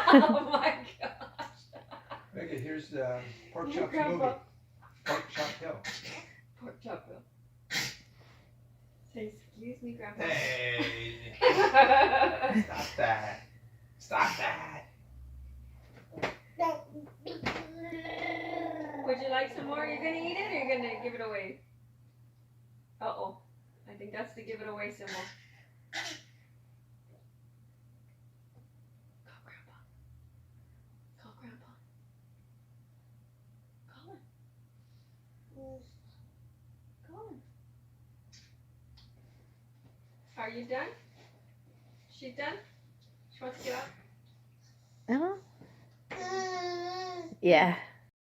Oh my gosh. Okay, here's Pork Your Chop's grandpa. movie. Pork Chop Hill. Pork chop bill. Say, excuse me, Grandpa. Hey! Stop that. Stop that. Would you like some more? You're gonna eat it or you're gonna give it away? Uh-oh. I think that's the give it away symbol. Call Grandpa. Call Grandpa. Call him. Call him. Are you done? She's done? She wants to get up? Yeah.